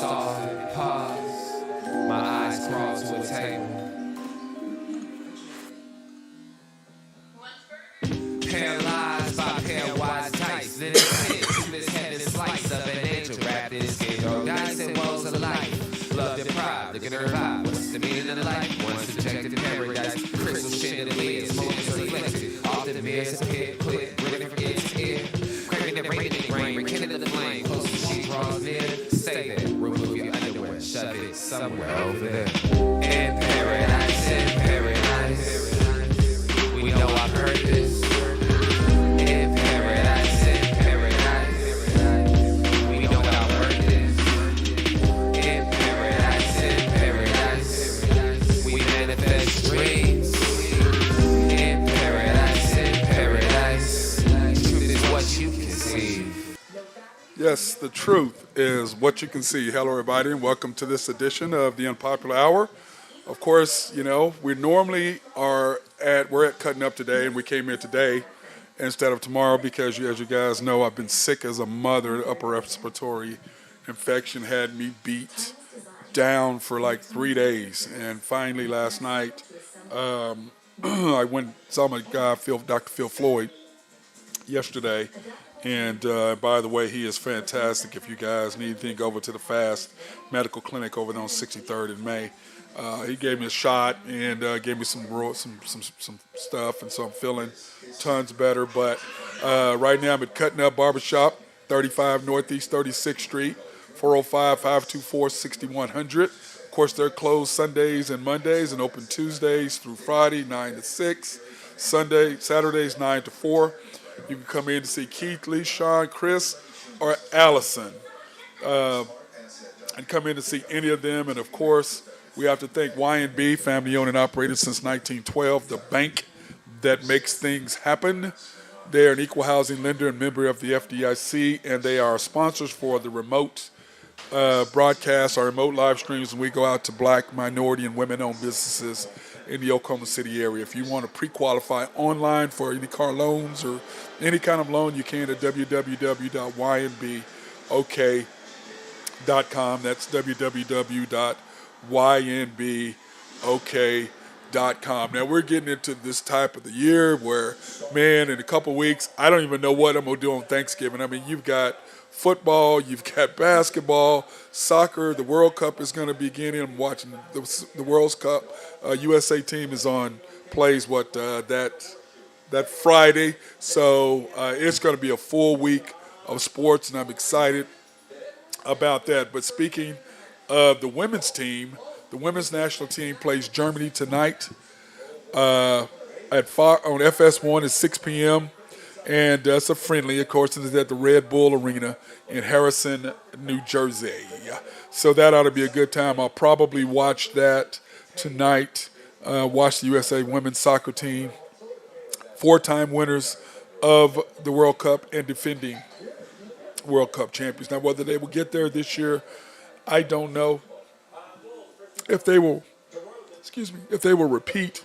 soft, pause. My eyes crawl to a table. Paralyzed by pair-wise dice. Then it sits this heavy slice of an angel wrapped in skin. Or dice and woes of life. Love deprived, looking at her vibe. What's the meaning of life? One subjected to paradise. Crystal chandeliers, moments reflected. Often mirrors appear, quick, written from ear to ear. Craving the radiant rain, rekindle the flame. Close as she draws near. Say that, remove your underwear, shove it somewhere over there. In paradise, in paradise. We know I've heard this. Yes, the truth is what you can see. Hello, everybody, and welcome to this edition of the Unpopular Hour. Of course, you know, we normally we're at Cutting Up today, and we came here today instead of tomorrow because, as you guys know, I've been sick as a mother. Upper respiratory infection had me beat down for like 3 days. And finally, last night, I went and saw my guy, Dr. Phil Floyd, yesterday. And by the way, he is fantastic. If you guys need anything, go over to the Fast Medical Clinic over there on 63rd in May. He gave me a shot and gave me some stuff, and so I'm feeling tons better. But right now I'm at Cutting Up Barbershop, 35 Northeast 36th Street, 405-524-6100. Of course, they're closed Sundays and Mondays and open Tuesdays through Friday, 9 to 6. Saturdays, 9 to 4. You can come in to see Keith, Lee, Sean, Chris, or Allison, and come in to see any of them. And, of course, we have to thank Y&B, family-owned and operated since 1912, the bank that makes things happen. They are an equal housing lender and member of the FDIC, and they are sponsors for the remote broadcasts, our remote live streams, and we go out to black, minority, and women-owned businesses in the Oklahoma City area. If you want to pre-qualify online for any car loans or any kind of loan, you can at www.ynbok.com. That's www.ynbok.com. Now, we're getting into this type of the year where, man, in a couple weeks, I don't even know what I'm going to do on Thanksgiving. I mean, you've got football, you've got basketball, soccer. The World Cup is going to be beginning. I'm watching the World Cup. USA team is plays that Friday. So it's going to be a full week of sports, and I'm excited about that. But speaking of the women's team, the women's national team plays Germany tonight on FS1 at 6 p.m. And it's a friendly, of course, it's at the Red Bull Arena in Harrison, New Jersey. So that ought to be a good time. I'll probably watch that tonight, watch the USA women's soccer team, 4-time winners of the World Cup and defending World Cup champions. Now, whether they will get there this year, I don't know. If they will repeat,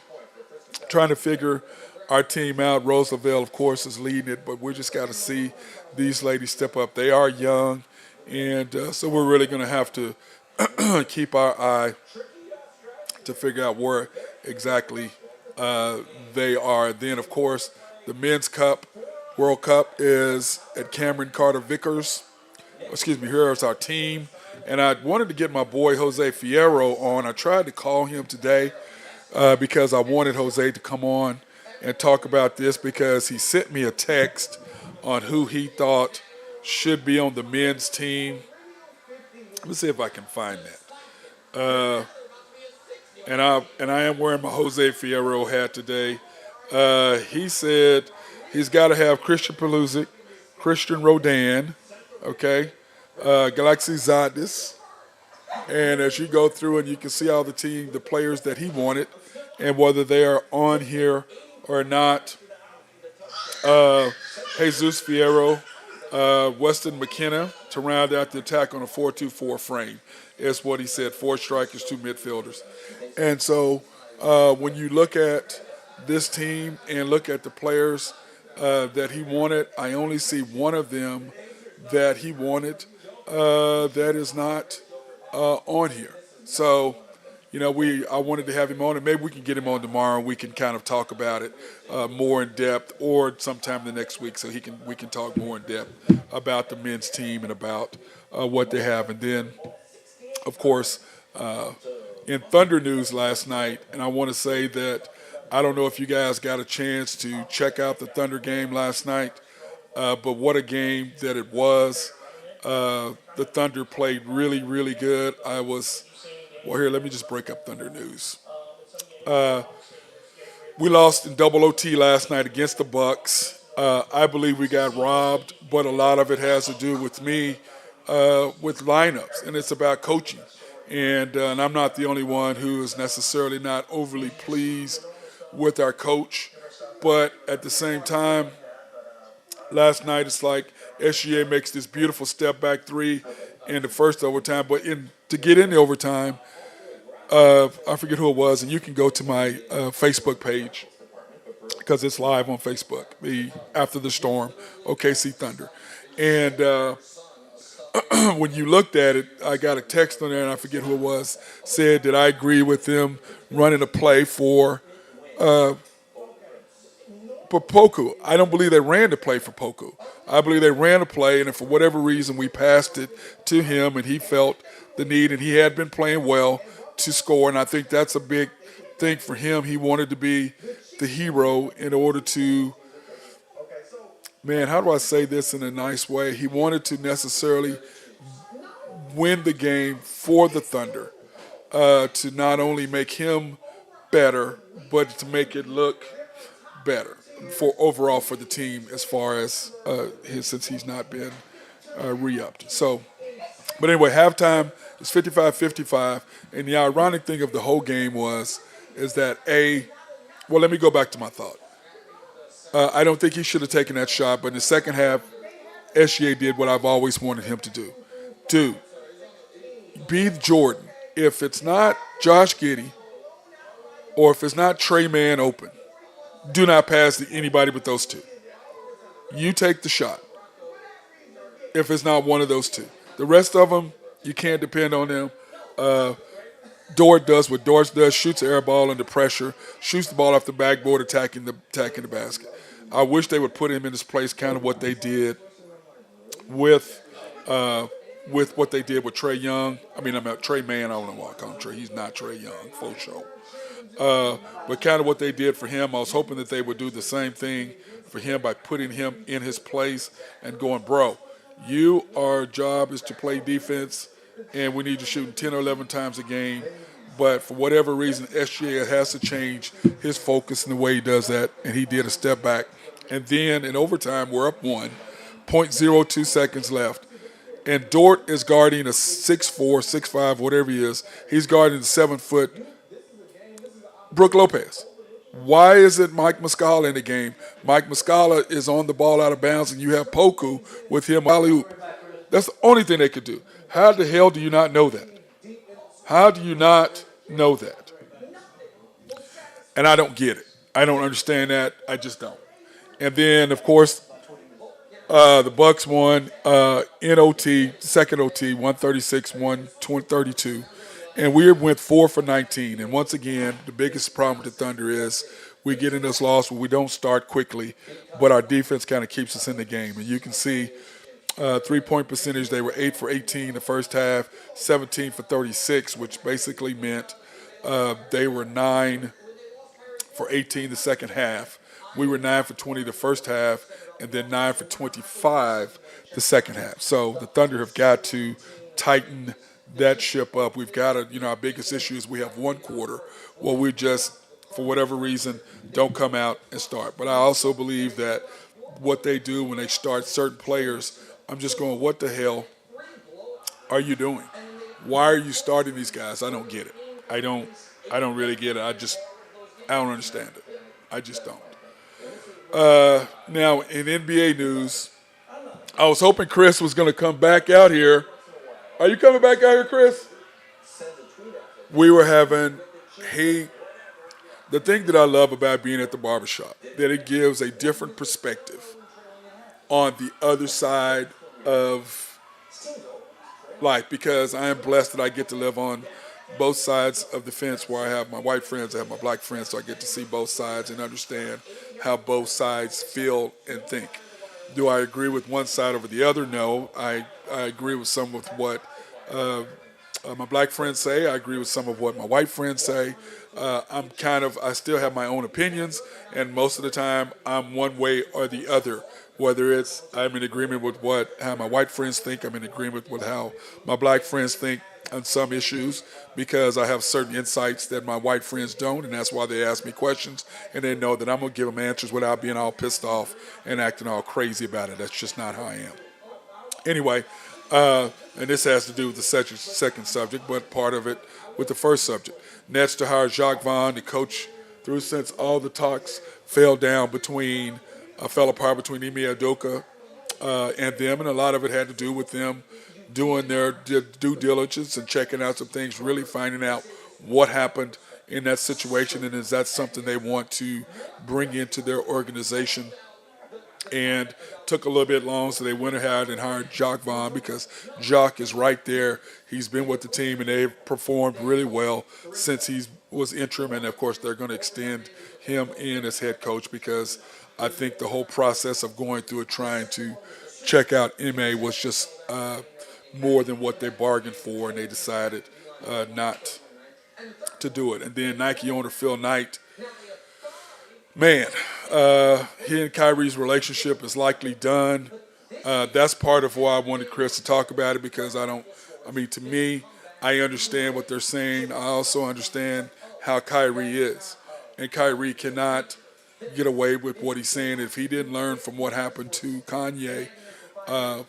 trying to figure our team out. Roosevelt, of course, is leading it, but we just got to see these ladies step up. They are young, and so we're really going to have to keep our eye to figure out where exactly they are. Then, of course, the Men's Cup, World Cup, is at Cameron Carter Vickers. Here's our team. And I wanted to get my boy Jose Fierro on. I tried to call him today because I wanted Jose to come on and talk about this, because he sent me a text on who he thought should be on the men's team. Let me see if I can find that. And I am wearing my Jose Fierro hat today. He said he's got to have Christian Pulisic, Christian Rodan, okay, Galaxy Zadis. And as you go through and you can see all the players that he wanted and whether they are on here or not. Jesus Fierro, Weston McKenna to round out the attack on a 4-2-4 frame is what he said. 4 strikers, 2 midfielders. And so when you look at this team and look at the players that he wanted, I only see one of them that he wanted that is not on here. So, I wanted to have him on, and maybe we can get him on tomorrow. And we can kind of talk about it more in depth, or sometime the next week, so we can talk more in depth about the men's team and about what they have. And then, of course, in Thunder news last night, and I want to say that I don't know if you guys got a chance to check out the Thunder game last night, but what a game that it was. The Thunder played really, really good. Well, here, let me just break up Thunder news. We lost in double OT last night against the Bucks. I believe we got robbed, but a lot of it has to do with me with lineups, and it's about coaching. And I'm not the only one who is necessarily not overly pleased with our coach, but at the same time, last night it's like SGA makes this beautiful step back three in the first overtime, but to get in the overtime, I forget who it was, and you can go to my Facebook page because it's live on Facebook. The After the Storm, OKC Thunder, and when you looked at it, I got a text on there, and I forget who it was, said that I agree with them running a play for Poku. I don't believe they ran the play for Poku. I believe they ran a play, and if for whatever reason we passed it to him, and he felt the need, and he had been playing well to score, and I think that's a big thing for him. He wanted to be the hero in order to, man, how do I say this in a nice way? He wanted to necessarily win the game for the Thunder, to not only make him better, but to make it look better for overall for the team as far as since he's not been re-upped. So, but anyway, halftime is 55-55, and the ironic thing of the whole game is that well, let me go back to my thought. I don't think he should have taken that shot, but in the second half, SGA did what I've always wanted him to do. Dude, be Jordan. If it's not Josh Giddey or if it's not Trey Mann open, do not pass to anybody but those two. You take the shot if it's not one of those two. The rest of them, you can't depend on them. Dort does what Dort does, shoots an air ball under pressure, shoots the ball off the backboard, attacking the basket. I wish they would put him in his place, kind of what they did with what they did with Trey Young. Trey Mann. I don't know why I call him Trey. He's not Trey Young, for sure. But kind of what they did for him, I was hoping that they would do the same thing for him by putting him in his place and going, bro, our job is to play defense, and we need to shoot 10 or 11 times a game. But for whatever reason, SGA has to change his focus in the way he does that, and he did a step back. And then in overtime, we're up 1.02 seconds left. And Dort is guarding a 6'4", 6'5", whatever he is. He's guarding the 7-foot Brook Lopez. Why isn't Mike Muscala in the game? Mike Muscala is on the ball out of bounds, and you have Poku with him alley-oop. That's the only thing they could do. How the hell do you not know that? How do you not know that? And I don't get it. I don't understand that. I just don't. And then, of course, the Bucks won in OT, second OT, 136-132. And we went 4 for 19. And once again, the biggest problem with the Thunder is we get in this loss where we don't start quickly, but our defense kind of keeps us in the game. And you can see three-point percentage, they were 8 for 18 the first half, 17 for 36, which basically meant they were 9 for 18 the second half. We were 9 for 20 the first half, and then 9 for 25 the second half. So the Thunder have got to tighten that ship up. We've got to, our biggest issue is we have one quarter where we just, for whatever reason, don't come out and start. But I also believe that what they do when they start certain players, I'm just going, what the hell are you doing? Why are you starting these guys? I don't get it. I don't really get it. I don't understand it. I just don't. Now, in NBA news, I was hoping Chris was going to come back out here. Are you coming back out here, Chris? We were having, the thing that I love about being at the barbershop, that it gives a different perspective on the other side of life because I am blessed that I get to live on both sides of the fence where I have my white friends, I have my black friends, so I get to see both sides and understand how both sides feel and think. Do I agree with one side over the other? No. I agree with some of what my black friends say. I agree with some of what my white friends say. I still have my own opinions, and most of the time I'm one way or the other. Whether it's I'm in agreement with how my white friends think, I'm in agreement with how my black friends think on some issues because I have certain insights that my white friends don't, and that's why they ask me questions, and they know that I'm going to give them answers without being all pissed off and acting all crazy about it. That's just not how I am. Anyway, and this has to do with the second subject, but part of it with the first subject. Nets to hire Jacques Vaughn, the coach, through since all the talks fell apart between Ime Udoka and them, and a lot of it had to do with them doing their due diligence and checking out some things, really finding out what happened in that situation, and is that something they want to bring into their organization. And took a little bit long, so they went ahead and hired Jacques Vaughn because Jacques is right there. He's been with the team, and they've performed really well since he was interim, and of course they're going to extend him in as head coach because I think the whole process of going through it, trying to check out MA was just more than what they bargained for, and they decided not to do it. And then Nike owner Phil Knight, man, he and Kyrie's relationship is likely done. That's part of why I wanted Chris to talk about it because to me, I understand what they're saying. I also understand how Kyrie is. And Kyrie cannot get away with what he's saying. If he didn't learn from what happened to Kanye, I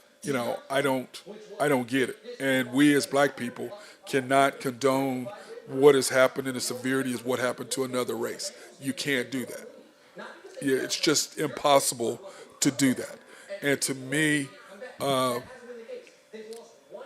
don't get it. And we as black people cannot condone what has happened and the severity of what happened to another race. You can't do that. Yeah, it's just impossible to do that. And to me,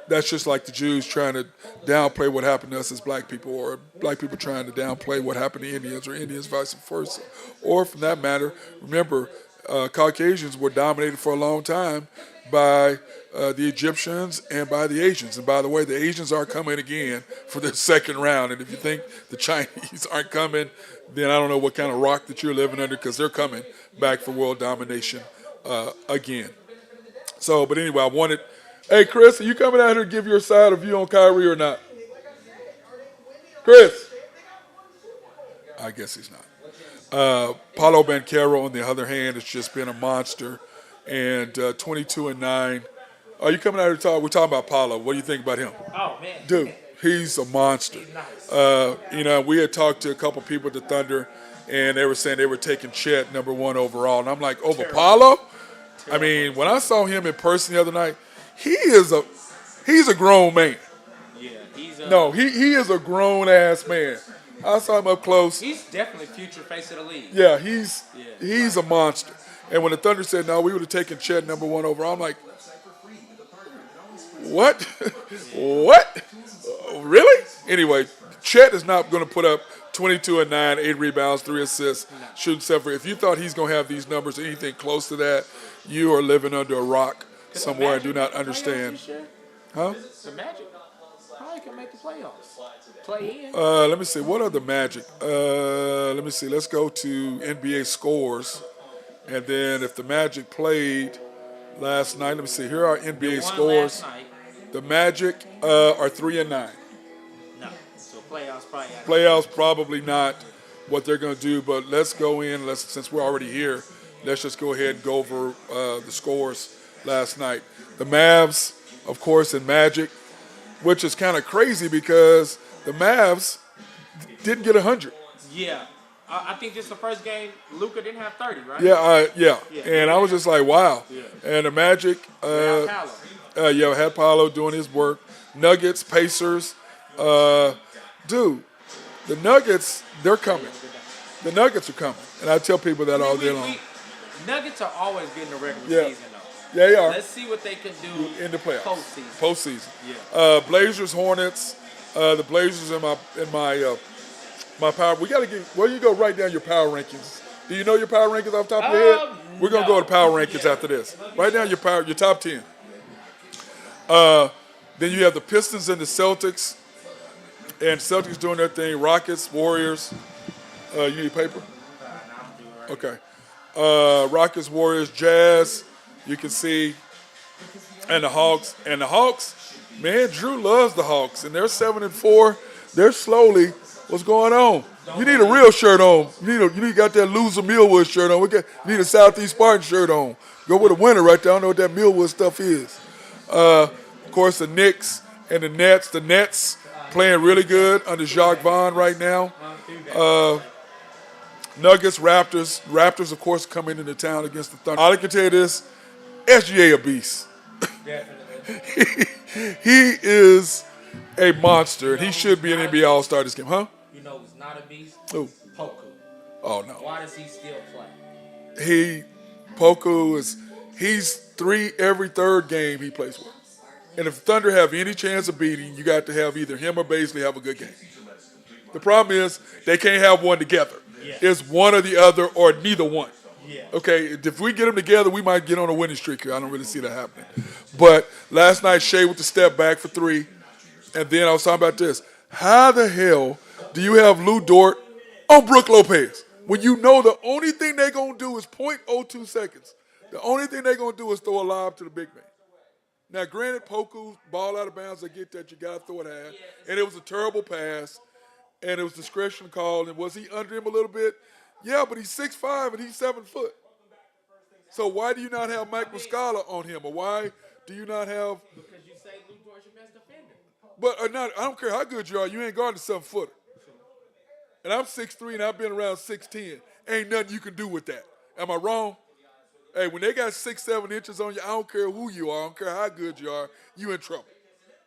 that's just like the Jews trying to downplay what happened to us as black people, or black people trying to downplay what happened to Indians, or Indians vice versa. Or for that matter, remember, Caucasians were dominated for a long time by the Egyptians and by the Asians. And by the way, the Asians are coming again for the second round. And if you think the Chinese aren't coming, then I don't know what kind of rock that you're living under, because they're coming back for world domination again. So, but anyway, hey, Chris, are you coming out here to give your side of view on Kyrie or not? Chris? I guess he's not. Paulo Banchero, on the other hand, has just been a monster. And 22-9. Are you coming out here to talk? We're talking about Paulo. What do you think about him? Oh, man. Dude, he's a monster. He's nice. We had talked to a couple people at the Thunder, and they were saying they were taking Chet #1 overall. And I'm like, over Paulo? I mean, when I saw him in person the other night, he's a grown man. Yeah, he is a grown ass man. I saw him up close. He's definitely future face of the league. Yeah, he's a monster. And when the Thunder said, no, we would have taken Chet #1 overall, I'm like, what? What? Really? Anyway, Chet is not going to put up 22-9, 8 rebounds, 3 assists, shooting 7. If you thought he's going to have these numbers, anything close to that, you are living under a rock somewhere and do not understand. Huh? The Magic probably can make the playoffs. Play in. Let me see. What are the Magic? Let me see. Let's go to NBA scores. And then if the Magic played last night, let me see. Here are NBA scores. The Magic are 3-9. No. So playoffs probably not what they're going to do. But let's go in. Since we're already here, let's just go ahead and go over the scores last night. The Mavs, of course, and Magic, which is kind of crazy because the Mavs didn't get 100. Yeah. I think this is the first game Luka didn't have 30, right? Yeah. And I was just like, wow. Yeah. And the Magic, had Paolo doing his work. Nuggets, Pacers. Dude, the Nuggets, they're coming. The Nuggets are coming. And I tell people that all day long. Nuggets are always good in the regular season, though. Yeah, they are. Let's see what they can do in the playoffs. Postseason. Yeah. Blazers, Hornets. The Blazers in my power. We got to get. Well, you go write down your power rankings. Do you know your power rankings off the top of your head? We're gonna go to power rankings after this. Write down your top 10. Then you have the Pistons and the Celtics, and Celtics doing their thing. Rockets, Warriors. You need paper? Okay. Rockets, Warriors, Jazz. You can see, and the Hawks. And the Hawks, man, Drew loves the Hawks, and they're 7-4. They're slowly. What's going on? You need a real shirt on. You need got that loser Millwood shirt on. You need a Southeast Spartan shirt on. Go with a winner right there. I don't know what that Millwood stuff is. Of course, the Knicks and the Nets. The Nets playing really good under Jacques Vaughn right now. Nuggets, Raptors. Raptors, of course, coming into town against the Thunder. All I can tell you this, SGA a beast. he is a monster, and he should be an NBA All-Star this game. Huh? You know who's not a beast? Who? Poku. Oh, no. Why does he still play? He's 3 every third game he plays with. And if Thunder have any chance of beating, you got to have either him or Baisley have a good game. The problem is they can't have one together. Yeah. It's one or the other or neither one. Yeah. Okay, if we get them together, we might get on a winning streak here. I don't really see that happening. But last night, Shea with the step back for 3. And then I was talking about this. How the hell do you have Lou Dort on Brook Lopez when you know the only thing they're going to do is 0.02 seconds? The only thing they're going to do is throw a lob to the big man. Now, granted, Poku's ball out of bounds. I get that. You got to throw it high. And it was a terrible pass. And it was discretion called. And was he under him a little bit? Yeah, but he's 6'5" and he's 7 foot. So why do you not have Mike Muscala on him? Or why do you not have... Because you say Lou Dort's your best defender. But I don't care how good you are. You ain't guarding a 7-footer. And I'm 6'3" and I've been around 6'10". Ain't nothing you can do with that. Am I wrong? Hey, when they got 6-7 inches on you, I don't care who you are. I don't care how good you are. You in trouble,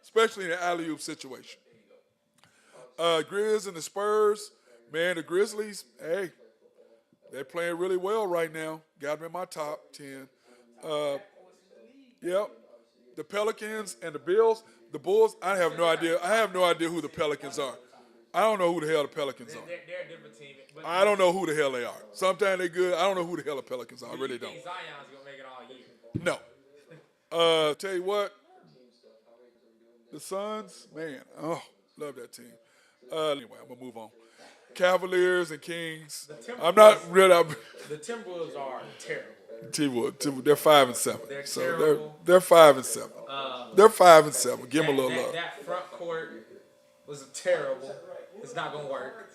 especially in an alley-oop situation. Grizz and the Spurs, man, the Grizzlies, hey, they're playing really well right now. Got them in my top 10. Yep. The Pelicans and the Bills, the Bulls, I have no idea. I have no idea who the Pelicans are. I don't know who the hell the Pelicans are. They're a different team. I don't know who the hell they are. Sometimes they're good. I don't know who the hell the Pelicans are. I really don't. Zion's going to make it all year. No. Tell you what, the Suns, man, love that team. Anyway, I'm going to move on. Cavaliers and Kings. I'm not really. The Timberwolves are terrible. Timberwolves, they're 5-7. They're so terrible. they're 5-7. They're 5-7. Give them a little love. That front court was terrible. It's not going to work.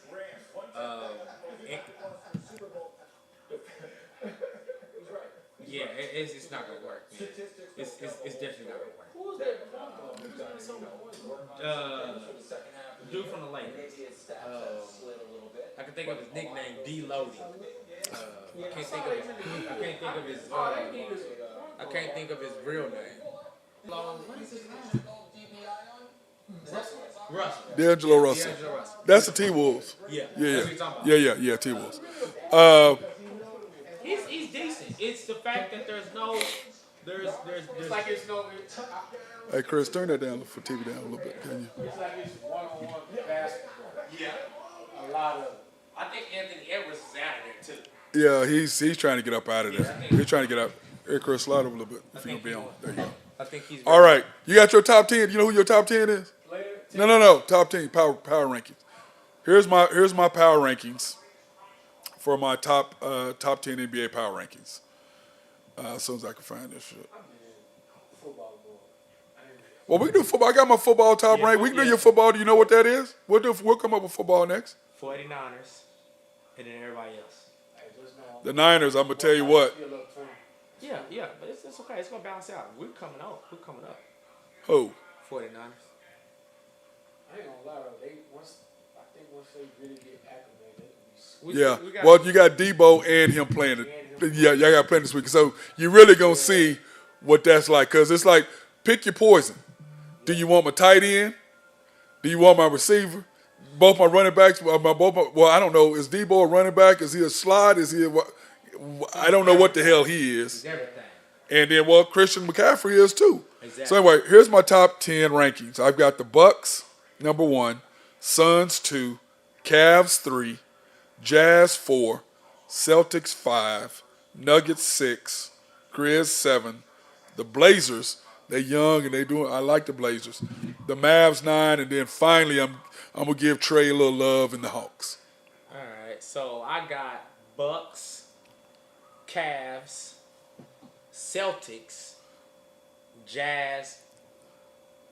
It's not going to work. It's definitely not going to work. Dude from the Lakers. I can think of his nickname, D-Loading. I can't think of his real name. What is his name? Russell. D'Angelo Russell. That's the T-Wolves. Yeah, T-Wolves. He's decent. It's the fact that there's like it's no. Hey Chris, turn that down for TV down a little bit, can you? It's like it's one-on-one basketball. Yeah. A lot of. I think Anthony Edwards is out of there too. Yeah, he's trying to get up out of there. He's trying to get up. Hey Chris, slide over a little bit if you're gonna be on. There you go. I think he's. All right, you got your top 10. You know who your top 10 is? No. Top 10 power rankings. Here's my power rankings for my top 10 NBA power rankings. As soon as I can find this shit. Well, we can do football. I got my football top rank. We can do your football. Do you know what that is? We'll come up with football next. 49ers, and then everybody else. The Niners, I'm going to tell you what. Yeah, but it's okay. It's going to balance out. We're coming up. Who? 49ers. I ain't gonna lie, once they really get acclimated, Yeah. Well, you got Debo and him playing it. Yeah, y'all got playing this week. So you're really going to see what that's like. Because it's like, pick your poison. Do you want my tight end? Do you want my receiver? Both my running backs, I don't know. Is Debo a running back? Is he a slot? Is he I don't know what the hell he is. He's everything. And then, Christian McCaffrey is too. Exactly. So anyway, here's my top 10 rankings. I've got the Bucks, number 1, Suns 2, Cavs 3, Jazz 4, Celtics 5, Nuggets 6, Grizz 7, the Blazers They young and they doing. I like the Blazers. The Mavs 9, and then finally I'm gonna give Trey a little love in the Hawks. All right, so I got Bucks, Cavs, Celtics, Jazz,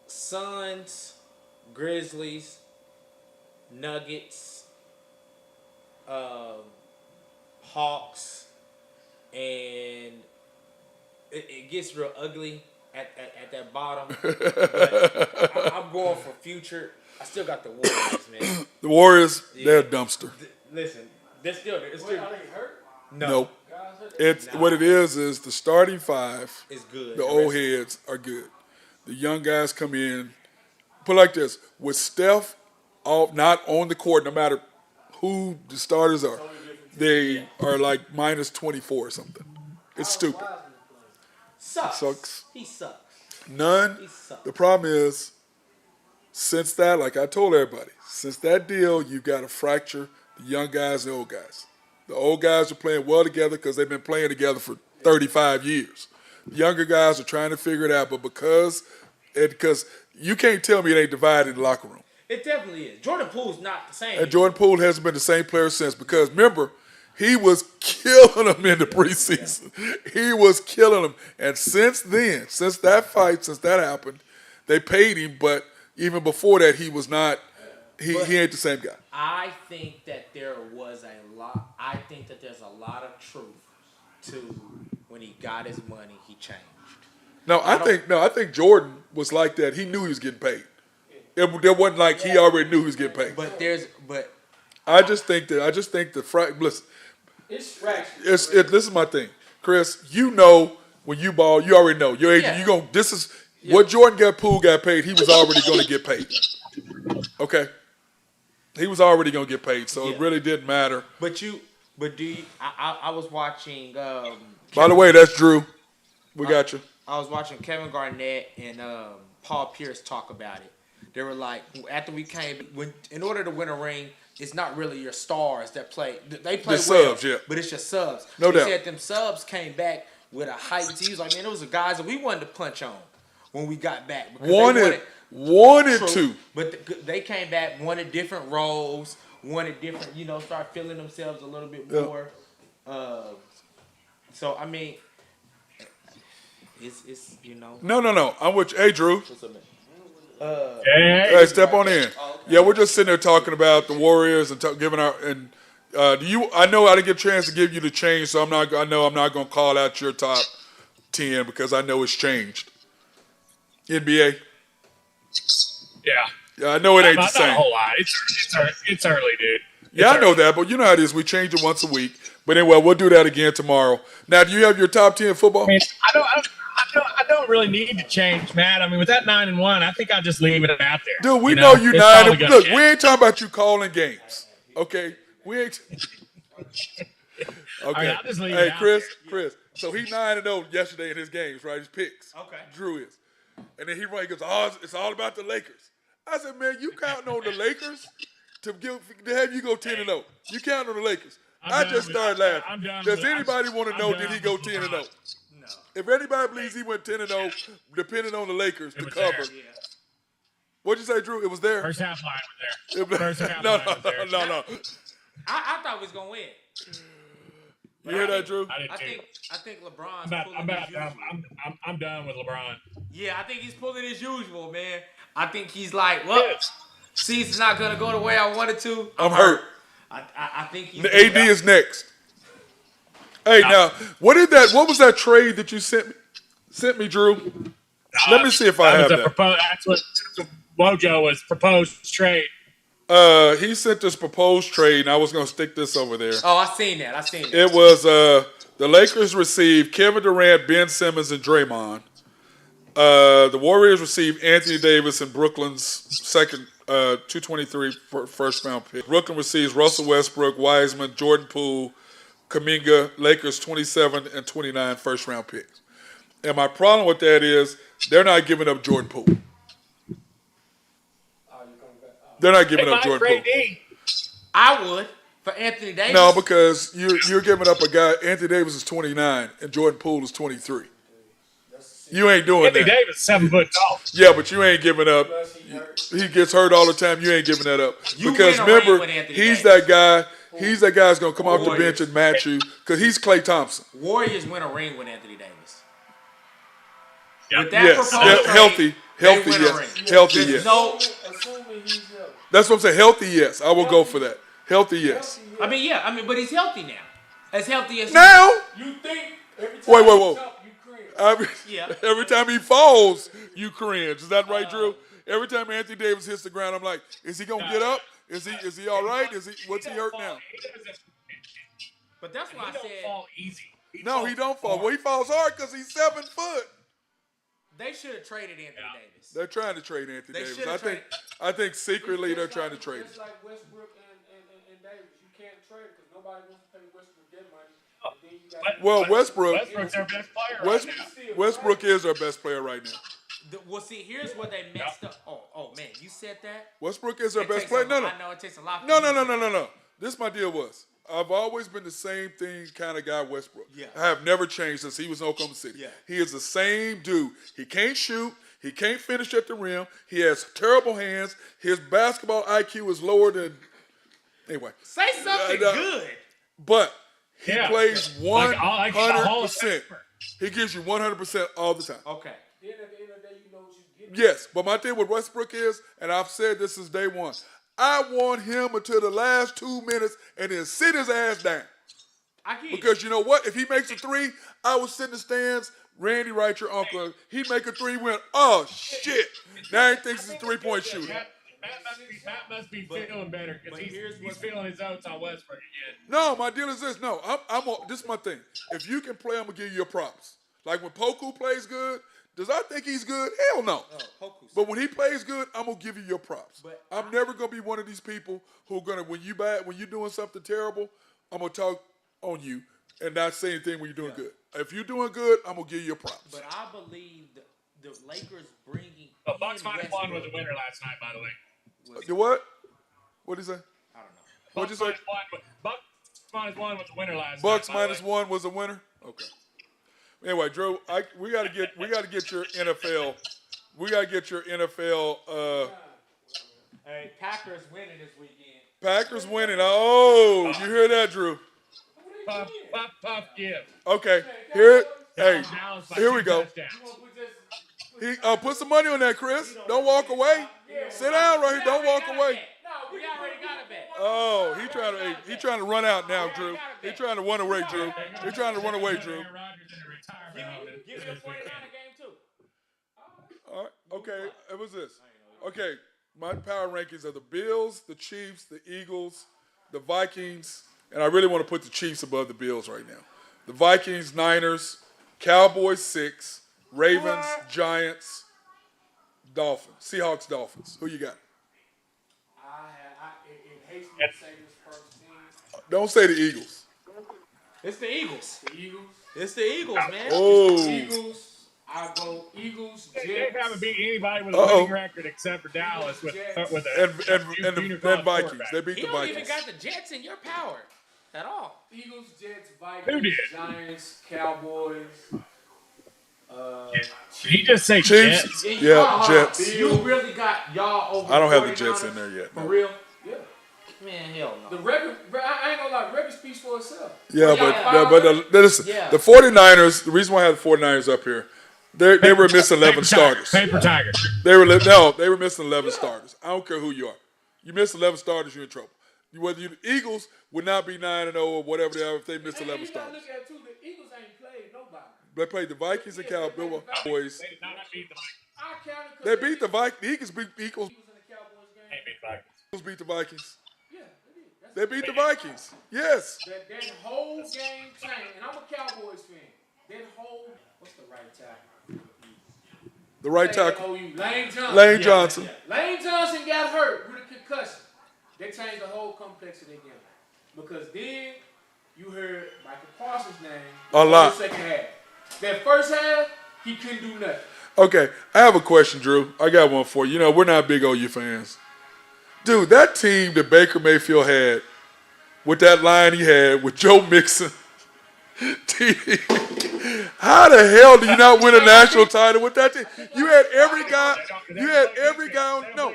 Suns, Grizzlies, Nuggets, Hawks, and it gets real ugly at that bottom. But I'm going for future. I still got the Warriors, man. The Warriors, Yeah. they're a dumpster. Listen, they're still. It's still Are they hurt? no. Nope. Guys hurt? It's what it is the starting five. It's good. The old heads are good. The young guys come in. Put it like this: with Steph, not on the court, no matter who the starters are, they are like minus 24 or something. It's stupid. Sucks. Sucks. He sucks. None. He sucks. The problem is, since that, like I told everybody, since that deal, you got to fracture the young guys and the old guys. The old guys are playing well together because they've been playing together for 35 years. The younger guys are trying to figure it out, but because you can't tell me it ain't divided in the locker room. It definitely is. Jordan Poole's not the same. And Jordan Poole hasn't been the same player since because remember, he was killing them in the preseason. He was killing them. And since then, since that happened, they paid him, but even before that, he was not, he ain't the same guy. I think that there's a lot of truth to when he got his money, he changed. I think Jordan was like that. He knew he was getting paid. There wasn't like he already knew he was getting paid. But I just think listen, It's fractured. this is my thing, Chris. You know when you ball, you already know your agent. Yeah. You go. This is what Jordan Poole got paid. He was already going to get paid. Okay, he was already going to get paid, so it really didn't matter. I was watching. By the way, that's Drew. We got you. I was watching Kevin Garnett and Paul Pierce talk about it. They were like, after we came, in order to win a ring, it's not really your stars that play. They play The well, subs, yeah. but it's your subs. No he doubt. said them subs came back with a height. He was like, man, those are guys that we wanted to punch on when we got back. Because Wanted True, to. But they came back, wanted different roles, wanted different, start feeling themselves a little bit more. So, I mean, it's. No. I'm with you. Hey, Drew. What's up, man? Hey, step on in. Yeah, we're just sitting there talking about the Warriors and giving our I know I didn't get a chance to give you the change, so I'm not going to call out your top 10 because I know it's changed. NBA. Yeah, I know it ain't the not same. a whole lot. It's early, dude. Yeah, I know that, but you know how it is. We change it once a week. But anyway, we'll do that again tomorrow. Now, do you have your top 10 football? I mean, I don't really need to change, Matt. I mean, with that 9-1, I think I'll just leave it out there. Dude, we know you It's 9. probably gonna Look, change. we ain't talking about you calling games. Okay? We ain't. Okay. right, I'll just leave Hey, it out Chris. So he 9-0 yesterday in his games, right? His picks. Okay. Drew is. And then he goes, oh, it's all about the Lakers. I said, man, you counting on the Lakers to have you go 10-0. You counting on the Lakers. I just started laughing. I'm done Does with it. anybody want to I'm know done did he with go LeBron. 10-0? No. If anybody believes he went 10-0, depending on the Lakers to was cover. there. Yeah. What'd you say, Drew? It was there? First half line was It there. was- First half no, line was there. no. I thought we was gonna win. You hear that, Drew? I did too. I think LeBron's I'm, pulling his usual. I'm done with LeBron. Yeah, I think he's pulling his usual, man. I think he's like, look, season's not gonna go the way I wanted to. I'm hurt. I think he's The AD is next. Hey, now, what was that trade that you sent me, Drew? Let me see if I have that. That's what Wojo was proposed trade. He sent this proposed trade, and I was going to stick this over there. Oh, I seen that. It was the Lakers received Kevin Durant, Ben Simmons, and Draymond. The Warriors received Anthony Davis and Brooklyn's second 223 first round pick. Brooklyn receives Russell Westbrook, Wiseman, Jordan Poole, Kuminga, Lakers 27 and 29 first round picks. And my problem with that is they're not giving up Jordan Poole. They're not giving up Jordan Poole. I would for Anthony Davis. No, because you're giving up a guy. Anthony Davis is 29 and Jordan Poole is 23. You ain't doing Anthony that. Davis, 7 foot tall. Yeah, but you ain't giving up. Plus he hurt. He gets hurt all the time. You ain't giving that up. You Because win a ring remember, with Anthony he's Davis. that guy. He's that guy that's going to come off the Warriors. bench and match you because he's Klay Thompson. Warriors win a ring with Anthony Davis. Yep. With that Yes, proposed trade, healthy, they win a yes. ring. Healthy, There's yes. no. Assuming he's healthy. That's what I'm saying. Healthy, yes. I will go for that. Healthy, yes. But he's healthy now. As healthy as Now, You think every time Wait, you whoa. jump, you cringe. Yeah. Every time he falls, you cringe. Is that right, Drew? Every time Anthony Davis hits the ground, I'm like, is he gonna get up? Is he all right? What's he hurt now? But that's why I He don't said fall easy. No, he don't fall. Well, he falls hard because he's 7 foot. they should have traded Anthony Davis. They're trying to trade Anthony They Davis. should've I think secretly they're trying to trade Just him. like Westbrook and Davis. You can't trade it because nobody wants to pay Westbrook that money. And then you got Well, Westbrook Westbrook's their best player right now. Westbrook is our best player right now. Well, see, here's where they messed up. Oh man, you said that. Westbrook is our It best takes player. a- No. I know it takes a lot. No. for you to say that. This my deal was. I've always been the same thing kind of guy, Westbrook. Yeah. I have never changed since he was in Oklahoma City. Yeah. He is the same dude. He can't shoot. He can't finish at the rim. He has terrible hands. His basketball IQ is lower than. Anyway. Say something good. But he Yeah. plays Like Hall of 100%. Famer. He gives you 100% all the time. Okay. Then at the end of the day, you know what you get. Yes, but my thing with Westbrook is, and I've said this since day one, I want him until the last 2 minutes and then sit his ass down. I get it. Because you know what? If he makes a three, I will sit in the stands. Randy Wright, your uncle, he make a three, went, oh shit. Now he thinks he's a 3-point shooter. Matt must be feeling better because he's feeling his oats on Westbrook again. No, my deal is this. No, this is my thing. If you can play, I'm gonna give you your props. Like when Poku plays good, does I think he's good? Hell no. But when he plays good, I'm gonna give you your props. But I'm never gonna be one of these people who are gonna when you're doing something terrible, I'm gonna talk on you and not say anything when you're doing good. If you're doing good, I'm gonna give you your props. But I believe the Lakers bringing. But Bucks in minus one was a Westbrook winner last night, by the way. The what? What did he say? I don't know. What'd you say? Bucks minus one was a winner last Bucks night. by the minus way. one was a winner. Okay. Anyway, Drew, we gotta get your NFL. We gotta get your NFL. Hey, Packers winning this weekend. Packers winning. Oh, you hear that, Drew? Puff, give. Okay. Hey, Dallas by here 2 we go. touchdowns. Put some money on that, Chris. Don't walk away. Sit down right here. Don't walk away. We already got a bet. Oh, he trying to run out now, Drew. He trying to run away, Drew. He trying to run away, Drew. Aaron Rodgers in the retirement home Give me a 49er game too. All right. Okay. It was this. Okay. My power rankings are the Bills, the Chiefs, the Eagles, the Vikings, and I really want to put the Chiefs above the Bills right now. The Vikings, Niners, Cowboys 6, Ravens, Giants, Dolphins, Seahawks, Dolphins. Who you got? It hates me to say this first team. Don't say the Eagles. It's the Eagles. The Eagles. It's the Eagles, man. Oh. Eagles. I go Eagles, They Jets. haven't beat anybody with a Uh-oh. winning record except for Dallas with a And the junior college Vikings. quarterback. They beat You the don't even Vikings. got the Jets in your power at all. Eagles, Jets, Vikings, Who did? Giants, Cowboys. Did he just say Chiefs? Jets? Yeah, Jets. You really got y'all over. I don't have the 49ers? Jets in there yet. For no. real? Yeah. Man, hell no. The record, I ain't gonna lie, the record speaks for itself. Yeah, listen, Yeah. the 49ers, the reason why I have the 49ers up here, they were missing 11 starters. Paper Tiger. They were missing 11 starters. I don't care who you are. You miss 11 starters, you're in trouble. The Eagles would not be 9-0 or whatever they are if they missed 11 And you gotta starters. look at it too, the Eagles ain't played nobody. They played the Vikings and Cowboys. They did not beat the Vikings. I counted 'cause They beat the Vikings. The Eagles beat the Eagles. Eagles in the Cowboys game. They beat the Vikings. Beat the Vikings. Yeah, they did. That's They beat the Vikings. Yes. that whole game changed, and I'm a Cowboys fan. That whole, what's the right tackle? The right tackle. Lane Johnson. Lane Johnson. Lane Johnson got hurt with a concussion. They changed the whole complex of their game. Because then you heard Michael Parsons' name A lot. The second half. That first half, he couldn't do nothing. Okay, I have a question, Drew. I got one for you. You know, we're not big OU fans. Dude, that team that Baker Mayfield had with that line he had with Joe Mixon, How the hell do you not win a national title with that team? You had every guy. You had every guy on. No,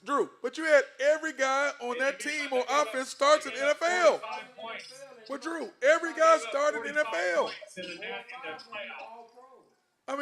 Drew, but you had every guy on that team on offense starts in the NFL. But Drew, every guy started in the NFL.